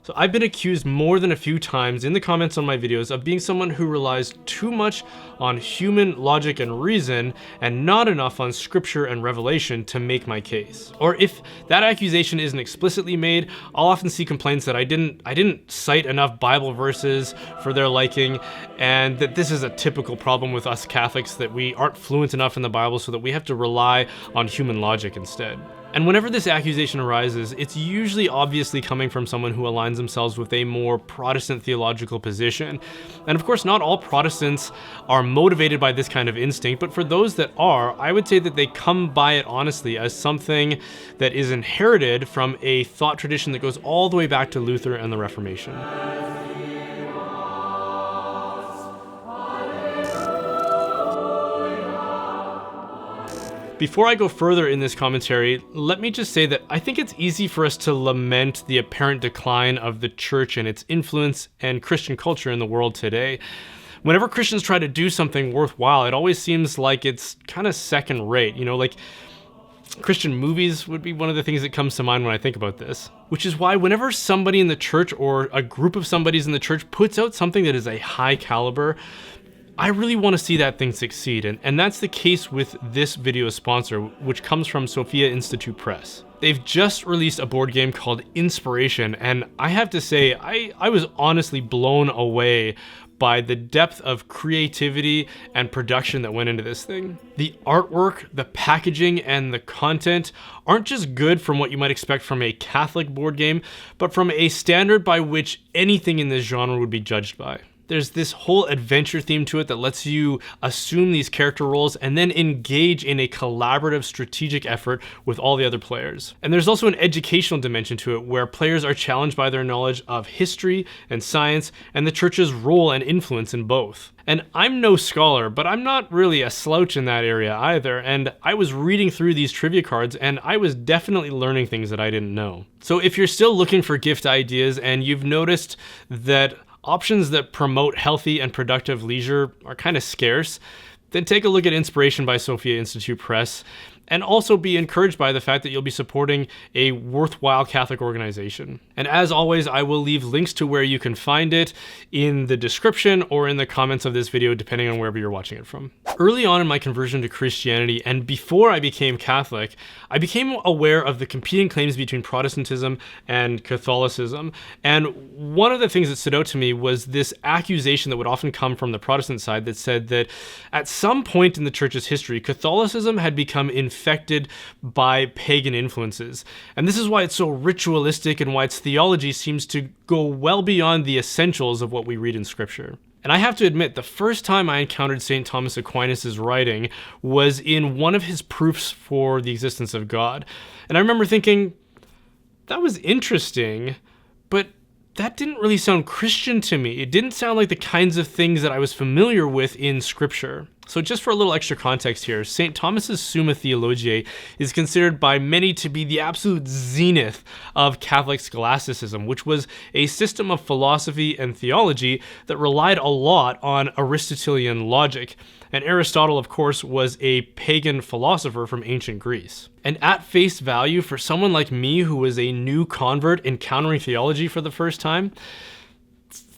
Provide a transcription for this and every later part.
So I've been accused more than a few times in the comments on my videos of being someone who relies too much on human logic and reason and not enough on scripture and revelation to make my case. Or if that accusation isn't explicitly made, I'll often see complaints that I didn't cite enough Bible verses for their liking, and that this is a typical problem with us Catholics, that we aren't fluent enough in the Bible so that we have to rely on human logic instead. And whenever this accusation arises, it's usually obviously coming from someone who aligns themselves with a more Protestant theological position. And of course, not all Protestants are motivated by this kind of instinct, but for those that are, I would say that they come by it honestly as something that is inherited from a thought tradition that goes all the way back to Luther and the Reformation. Before I go further in this commentary, let me just say that I think it's easy for us to lament the apparent decline of the church and its influence and Christian culture in the world today. Whenever Christians try to do something worthwhile, it always seems like it's kind of second rate. Like Christian movies would be one of the things that comes to mind when I think about this. Which is why whenever somebody in the church or a group of somebodies in the church puts out something that is a high caliber, I really want to see that thing succeed, and that's the case with this video sponsor, which comes from Sophia Institute Press. They've just released a board game called Inspiration, and I have to say, I was honestly blown away by the depth of creativity and production that went into this thing. The artwork, the packaging, and the content aren't just good from what you might expect from a Catholic board game, but from a standard by which anything in this genre would be judged by. There's this whole adventure theme to it that lets you assume these character roles and then engage in a collaborative strategic effort with all the other players. And there's also an educational dimension to it where players are challenged by their knowledge of history and science and the church's role and influence in both. And I'm no scholar, but I'm not really a slouch in that area either, and I was reading through these trivia cards and I was definitely learning things that I didn't know. So if you're still looking for gift ideas and you've noticed that options that promote healthy and productive leisure are kind of scarce, then take a look at Inspiration by Sophia Institute Press, and also be encouraged by the fact that you'll be supporting a worthwhile Catholic organization. And as always, I will leave links to where you can find it in the description or in the comments of this video, depending on wherever you're watching it from. Early on in my conversion to Christianity, and before I became Catholic, I became aware of the competing claims between Protestantism and Catholicism. And one of the things that stood out to me was this accusation that would often come from the Protestant side that said that at some point in the church's history, Catholicism had become infected by pagan influences. And this is why it's so ritualistic and why its theology seems to go well beyond the essentials of what we read in Scripture. And I have to admit, the first time I encountered St. Thomas Aquinas' writing was in one of his proofs for the existence of God. And I remember thinking, that was interesting, but that didn't really sound Christian to me. It didn't sound like the kinds of things that I was familiar with in Scripture. So just for a little extra context here, St. Thomas's Summa Theologiae is considered by many to be the absolute zenith of Catholic scholasticism, which was a system of philosophy and theology that relied a lot on Aristotelian logic. And Aristotle, of course, was a pagan philosopher from ancient Greece. And at face value, for someone like me who was a new convert encountering theology for the first time,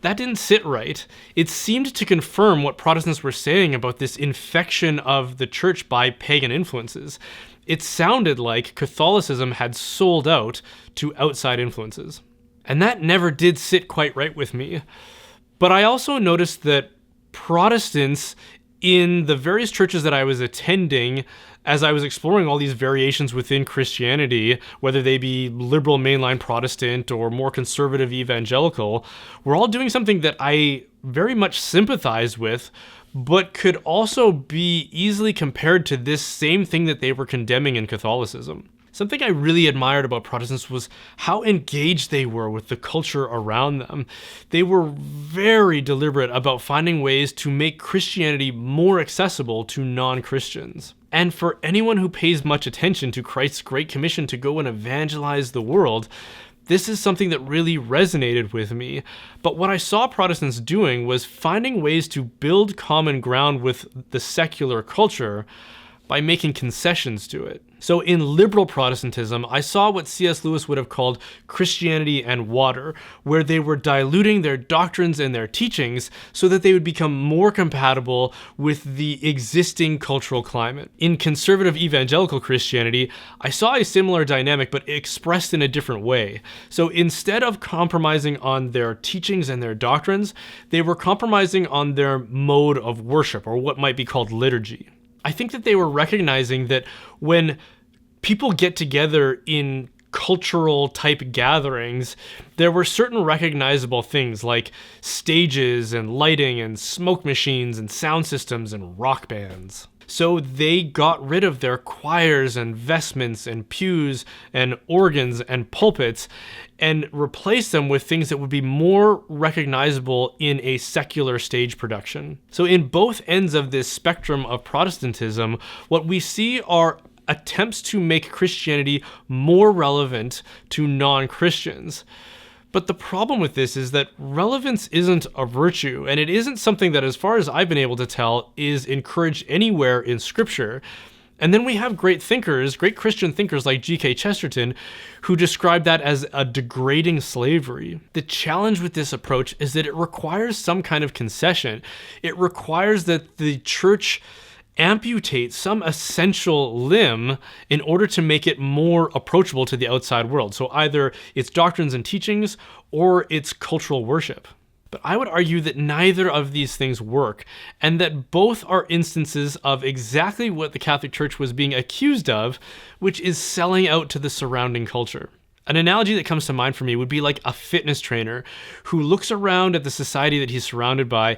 that didn't sit right. It seemed to confirm what Protestants were saying about this infection of the church by pagan influences. It sounded like Catholicism had sold out to outside influences. And that never did sit quite right with me. But I also noticed that Protestants in the various churches that I was attending, as I was exploring all these variations within Christianity, whether they be liberal mainline Protestant or more conservative evangelical, were all doing something that I very much sympathized with, but could also be easily compared to this same thing that they were condemning in Catholicism. Something I really admired about Protestants was how engaged they were with the culture around them. They were very deliberate about finding ways to make Christianity more accessible to non-Christians. And for anyone who pays much attention to Christ's Great Commission to go and evangelize the world, this is something that really resonated with me. But what I saw Protestants doing was finding ways to build common ground with the secular culture, by making concessions to it. So in liberal Protestantism, I saw what C.S. Lewis would have called Christianity and water, where they were diluting their doctrines and their teachings so that they would become more compatible with the existing cultural climate. In conservative evangelical Christianity, I saw a similar dynamic but expressed in a different way. So instead of compromising on their teachings and their doctrines, they were compromising on their mode of worship, or what might be called liturgy. I think that they were recognizing that when people get together in cultural type gatherings, there were certain recognizable things like stages and lighting and smoke machines and sound systems and rock bands. So they got rid of their choirs and vestments and pews and organs and pulpits and replaced them with things that would be more recognizable in a secular stage production. So in both ends of this spectrum of Protestantism, what we see are attempts to make Christianity more relevant to non-Christians. But the problem with this is that relevance isn't a virtue, and it isn't something that, as far as I've been able to tell, is encouraged anywhere in Scripture. And then we have great thinkers, great Christian thinkers like G.K. Chesterton, who describe that as a degrading slavery. The challenge with this approach is that it requires some kind of concession. It requires that the church amputate some essential limb in order to make it more approachable to the outside world. So either its doctrines and teachings or its cultural worship. But I would argue that neither of these things work, and that both are instances of exactly what the Catholic Church was being accused of, which is selling out to the surrounding culture. An analogy that comes to mind for me would be like a fitness trainer who looks around at the society that he's surrounded by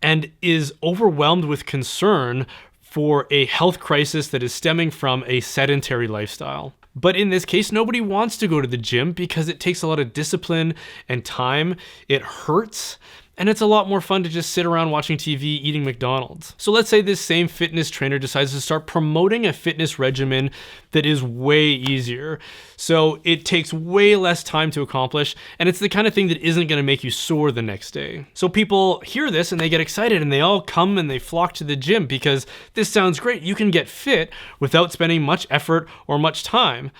and is overwhelmed with concern for a health crisis that is stemming from a sedentary lifestyle. But in this case, nobody wants to go to the gym because it takes a lot of discipline and time, it hurts, and it's a lot more fun to just sit around watching TV, eating McDonald's. So let's say this same fitness trainer decides to start promoting a fitness regimen that is way easier. So it takes way less time to accomplish, and it's the kind of thing that isn't going to make you sore the next day. So people hear this and they get excited and they all come and they flock to the gym because this sounds great. You can get fit without spending much effort or much time.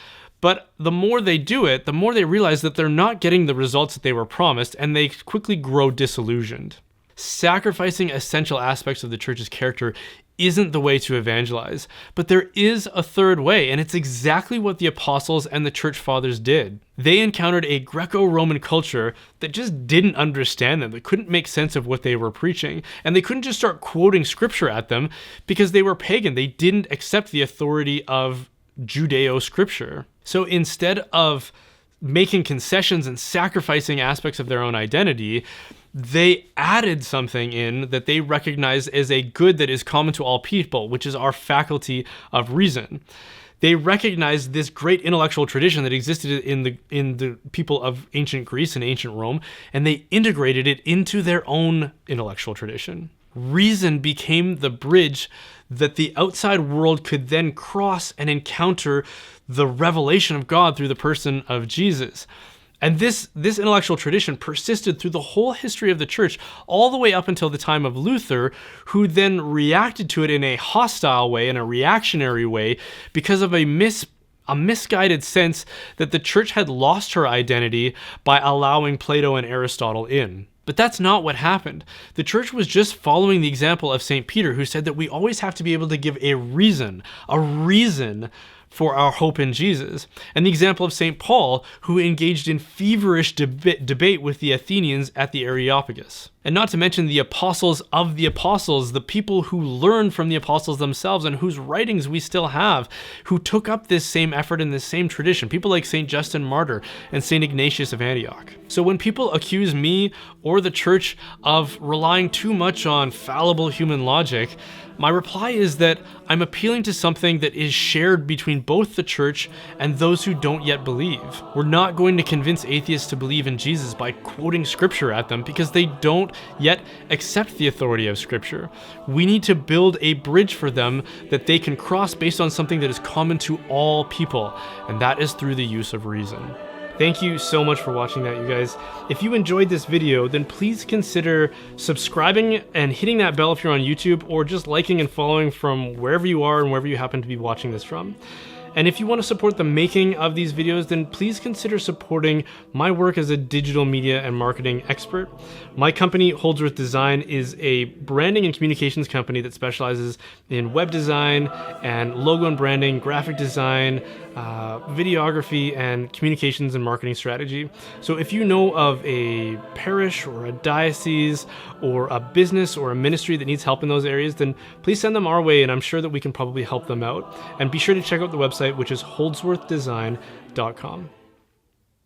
But the more they do it, the more they realize that they're not getting the results that they were promised, and they quickly grow disillusioned. Sacrificing essential aspects of the church's character isn't the way to evangelize, but there is a third way, and it's exactly what the apostles and the church fathers did. They encountered a Greco-Roman culture that just didn't understand them, that couldn't make sense of what they were preaching, and they couldn't just start quoting scripture at them because they were pagan. They didn't accept the authority of Judeo-scripture. So instead of making concessions and sacrificing aspects of their own identity, they added something in that they recognize as a good that is common to all people, which is our faculty of reason. They recognized this great intellectual tradition that existed in the people of ancient Greece and ancient Rome, and they integrated it into their own intellectual tradition. Reason became the bridge that the outside world could then cross and encounter the revelation of God through the person of Jesus. And this intellectual tradition persisted through the whole history of the church, all the way up until the time of Luther, who then reacted to it in a hostile way, in a reactionary way, because of a misguided sense that the church had lost her identity by allowing Plato and Aristotle in. But that's not what happened. The church was just following the example of St. Peter, who said that we always have to be able to give a reason for our hope in Jesus. And the example of St. Paul, who engaged in feverish debate with the Athenians at the Areopagus. And not to mention the apostles of the apostles, the people who learned from the apostles themselves and whose writings we still have, who took up this same effort and this same tradition. People like St. Justin Martyr and St. Ignatius of Antioch. So when people accuse me or the church of relying too much on fallible human logic, my reply is that I'm appealing to something that is shared between both the church and those who don't yet believe. We're not going to convince atheists to believe in Jesus by quoting scripture at them because they don't yet accept the authority of scripture. We need to build a bridge for them that they can cross based on something that is common to all people, and that is through the use of reason. Thank you so much for watching that, you guys. If you enjoyed this video, then please consider subscribing and hitting that bell if you're on YouTube, or just liking and following from wherever you are and wherever you happen to be watching this from. And if you want to support the making of these videos, then please consider supporting my work as a digital media and marketing expert. My company, Holdsworth Design, is a branding and communications company that specializes in web design and logo and branding, graphic design, videography, and communications and marketing strategy. So if you know of a parish or a diocese or a business or a ministry that needs help in those areas, then please send them our way, and I'm sure that we can probably help them out. And be sure to check out the website, which is holdsworthdesign.com.